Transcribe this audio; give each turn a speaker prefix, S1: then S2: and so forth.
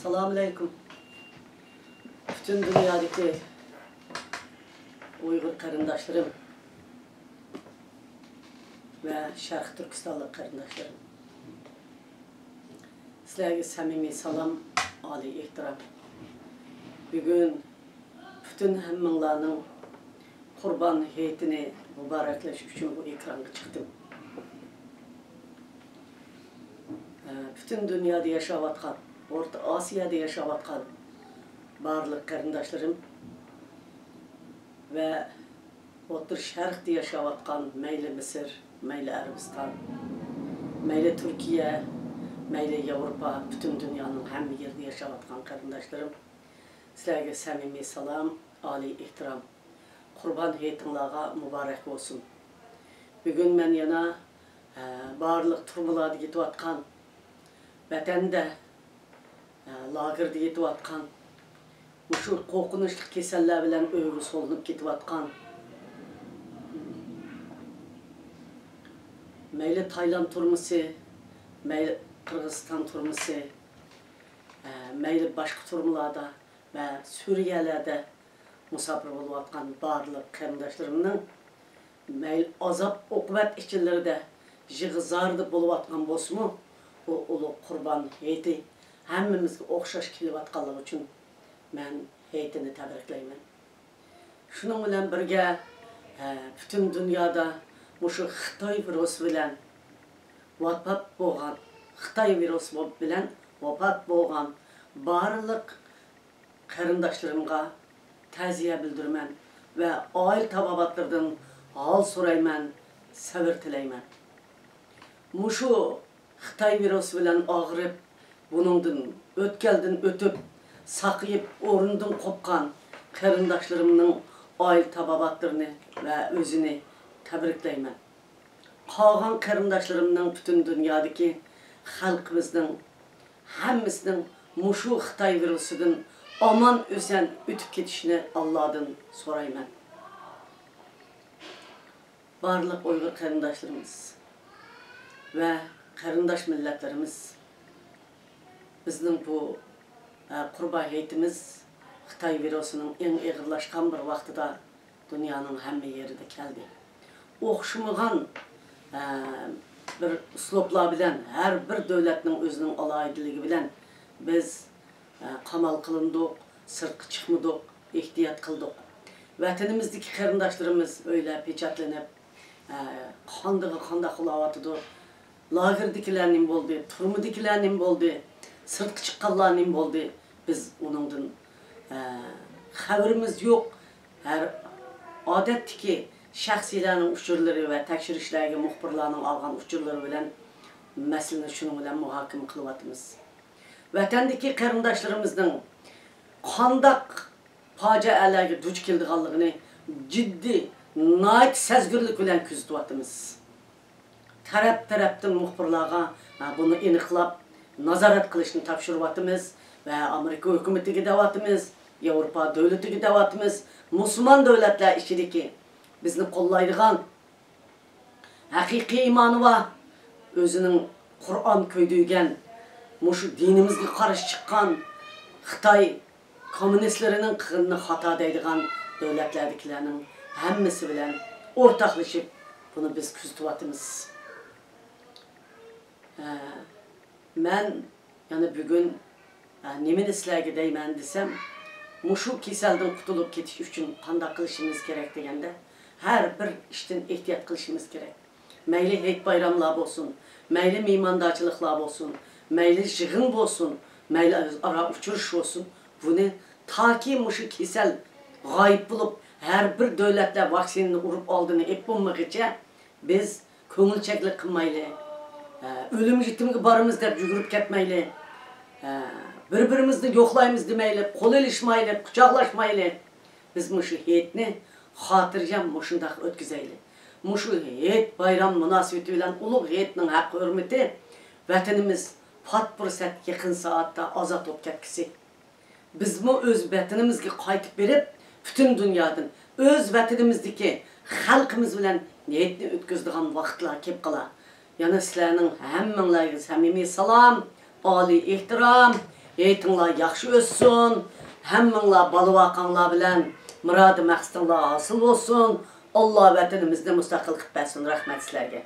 S1: Selamünaleyküm. Bütün dünyadaki Uygur karındaşlarım ve Şarkı Türkistanlı karındaşlarım. Sizlerge samimi salam, ali ihtiram. Bugün bütün hemminlarının Kurban heyetini mübarekleş için bu ekrana çıktım. Bütün dünyada yaşavatkan, Orta Asya'da yaşavatkan barlık karındaşlarım ve Orta Şark'ta yaşavatkan meyli Mısır, meyli Arabistan, meyli Türkiye, meyli Avrupa, bütün dünyanın hem yerde yaşavatkan karındaşlarım. Sizlerge samimi salam, ali ihtiram. Kurban heyetinlağa mübarek olsun. Bugün ben yana barlık turmalarda gitvatkan, vatanda lagerda gitvatkan, şu korkunçlu keseller bilen öğrü solunup gitvatkan, meyli Tayland turmusu, meyli Kırgızistan turmusu, meyli başka turmalarda ve Suriye'lerde musafir oluyatkan barlık karındaşlarımның meyli azap okubat içinlerde jığızardı boluyatkan bolsumu o ulu kurban heyeti hemmimizge okşaş kelyapatkanlığı üçün men heyetini tebrikleymen. Şunun bilen birge bütün dünyada muşu Xitay virusu bilen vafat bolgan, Xitay virusu bilen vafat bolgan barlık karındaşlarımga taziye bildirmen ve aile tababatlardan hal sorayman, sabır tileymen. Muşu Xitay virusu bilen ağırıp, bunundan ötkeldin ötüp, sakıyıp, orundan kopkan karındaşlarımның aile tababatlarını ve özünü tebrikleymen. Kalan karındaşlarımның bütün dünyadaki halkımızın, hemmisinin muşu Xitay virusudan aman ösen ötüp ketişini Allah'dan sorayman. Barlık Uygur karındaşlarımız ve karındaş milletlerimiz bizning bu kurban heyetimiz Xitay virusunun en ağırlaşkan bir vaxtida dünyanın hemme yerinde keldi. Oxşumagan bir usluplar bilen, her bir devletinin özünün alaydılığı bilen biz kamal kılındık, sırtı çıkmadık, ihtiyat kıldık. Vatanimizdeki karındaşlarımız öyle peçetlenip, kanda kulavatıdır. Lagerdikilerinin boldu, turmudikilerinin boldu, sırtı çıkkanlarının boldu. Biz onundan haberimiz yok. Her adetteki şahsilerin uçurları ve tekşirişlerge muhbirlarının algan uçurları bilen meselini şunun bilen muhakeme kılıvatımız. Vatandaki karındaşlarımızın kandak facialarga duch keldiganligini ciddi, nayt sezgirlik bilen küzütüvatımız. Tarap-tarapdan muhbirlarga bunu eniqlab, nazaret kılışını tapşırıvatımız ve Amerika hükümetiga davatımız, Avrupa devletiga davatımız, Müslüman devletler içindeki bizni kollaydigan, hakiki imanı var, özünün Kur'an köydüygen, muşu dinimizge karşı çıkan Xitay komünistlerinin kırını hata deydigan devletlerdekilerinin hemmisi bilen ortaklaşıp bunu biz küzütüvatımız. Ben yani bugün nemin sizlerge deymen desem, muşu keselden kutulup ketiş üçün qanday kılışımız gerek degende her bir işten ihtiyat kılışımız gerek. Meyli heyet bayramlar olsun, meyli meymandaçılıklar olsun, meyli jığın olsun, meyli ara uçuruş olsun. Bunu ta ki muşu kesel gayip bulup her bir devletler vaksinini urup aldığını ep bulmakça biz köngülçeklik kılmaylı, ölüm jitimge barımız dep yugurip ketmeyli, birbirimizni yoklayımız demeyli, kol ilişmaylı, kucaklaşmaylı. Biz muşu heyetini hatırcam muşundaq ötküzeyli. Muşu heyet bayram münasibeti bilen ulug heyetinin hakkı hürmeti vatanimiz pat fırsat yakın saatte azat olup ketkisi. Biz bu öz vatanimizge qaytıp berip bütün dünyadan öz vatanimizdeki halkımız bilen heyetini ötküzdiğen vaqtlar kep qala. Yani sizlerinin hemminlerge samimi salam, ali ihtiram, Eğitimler yaxşı ötsün. Həmminglar balıvaqanlar bilan murad maqsadlar hasıl olsun. Allah vətənimizni müstəqil qilib bəsin. Rəhmət sizlərə.